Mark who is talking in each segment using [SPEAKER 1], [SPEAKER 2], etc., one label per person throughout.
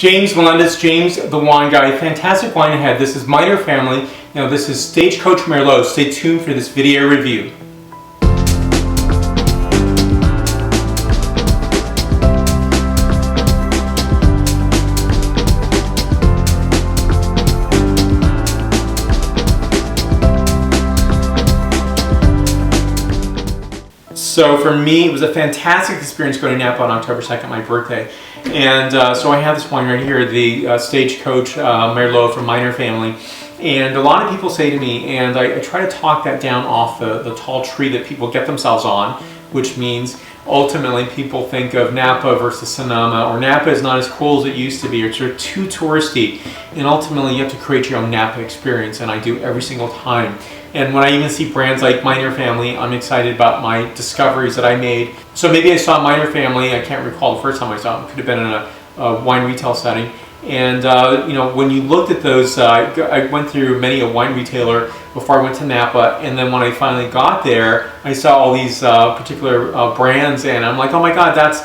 [SPEAKER 1] James Melendez, James the Wine Guy. Fantastic wine ahead. This is Minor Family. Now this is Stagecoach Merlot. Stay tuned for this video review. So for me, it was a fantastic experience going to Napa on October 2nd, my birthday. And so I have this wine right here, the Stagecoach Merlot from Minor Family. And a lot of people say to me, and I try to talk that down off the tall tree that people get themselves on, which means ultimately people think of Napa versus Sonoma, or Napa is not as cool as it used to be, or it's too touristy. And ultimately you have to create your own Napa experience, and I do every single time. And when I even see brands like Minor Family, I'm excited about my discoveries that I made. So maybe I saw Minor Family, I can't recall the first time I saw it, it could have been in a wine retail setting. And you know, when you looked at those, I went through many a wine retailer before I went to Napa, and then when I finally got there, I saw all these particular brands, and I'm like, oh my God, that's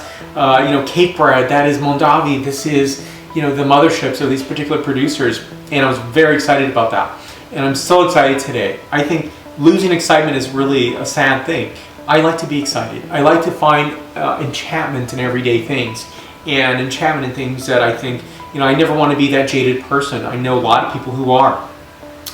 [SPEAKER 1] you know, Cape Bread, that is Mondavi, this is, you know, the motherships of these particular producers, and I was very excited about that. And I'm so excited today. I think losing excitement is really a sad thing. I like to be excited. I like to find enchantment in everyday things, and enchantment in things that I think, you know, I never want to be that jaded person. I know a lot of people who are,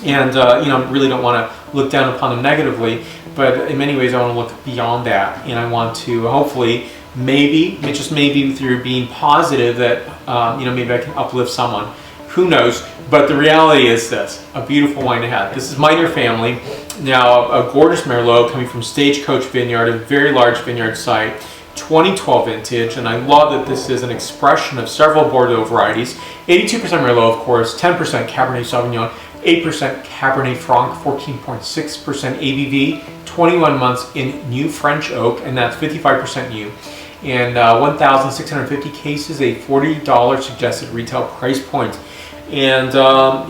[SPEAKER 1] and you know, really don't want to look down upon them negatively, but in many ways I want to look beyond that, and I want to hopefully, maybe, just maybe through being positive, that you know, maybe I can uplift someone. Who knows? But the reality is this, a beautiful wine to have. This is Minor Family. Now, a gorgeous Merlot coming from Stagecoach Vineyard, a very large vineyard site, 2012 vintage, and I love that this is an expression of several Bordeaux varieties. 82% Merlot, of course, 10% Cabernet Sauvignon, 8% Cabernet Franc, 14.6% ABV, 21 months in new French oak, and that's 55% new. And 1,650 cases, a $40 suggested retail price point. And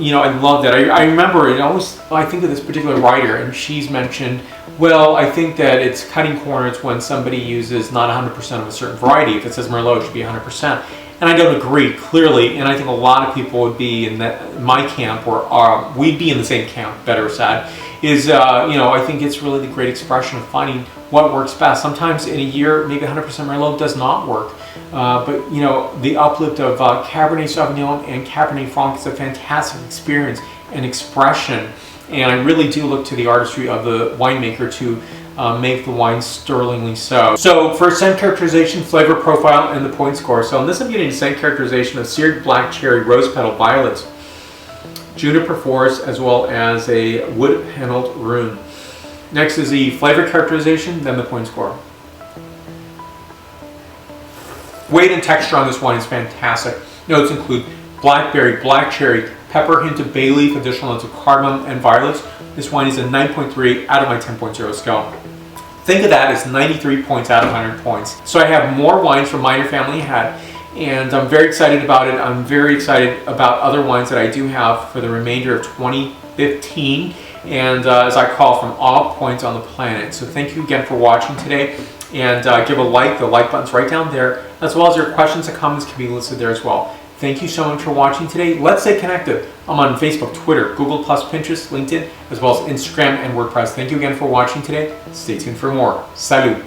[SPEAKER 1] you know, I love that. I remember it always, I think of this particular writer, and she's mentioned, well, I think that it's cutting corners when somebody uses not 100% of a certain variety. If it says Merlot, it should be 100%. And I don't agree, clearly, and I think a lot of people would be in my camp, or we'd be in the same camp, better said, is, you know, I think it's really the great expression of finding what works best. Sometimes in a year, maybe 100% Merlot does not work. But you know, the uplift of Cabernet Sauvignon and Cabernet Franc is a fantastic experience and expression, and I really do look to the artistry of the winemaker to make the wine sterlingly so. So for scent characterization, flavor profile, and the point score. So in this I'm getting a scent characterization of seared black cherry, rose petal, violets, juniper forest, as well as a wood paneled rune. Next is the flavor characterization, then the point score. Weight and texture on this wine is fantastic. Notes include blackberry, black cherry, pepper, hint of bay leaf, additional notes of cardamom and violets. This wine is a 9.3 out of my 10.0 scale. Think of that as 93 points out of 100 points. So I have more wines from Minor Family ahead, and I'm very excited about it. I'm very excited about other wines that I do have for the remainder of 2015, and as I call, from all points on the planet. So thank you again for watching today, and give a like. The like button's right down there, as well as your questions and comments can be listed there as well. Thank you so much for watching today. Let's stay connected. I'm on Facebook, Twitter, Google+, Pinterest, LinkedIn, as well as Instagram and WordPress. Thank you again for watching today. Stay tuned for more. Salut!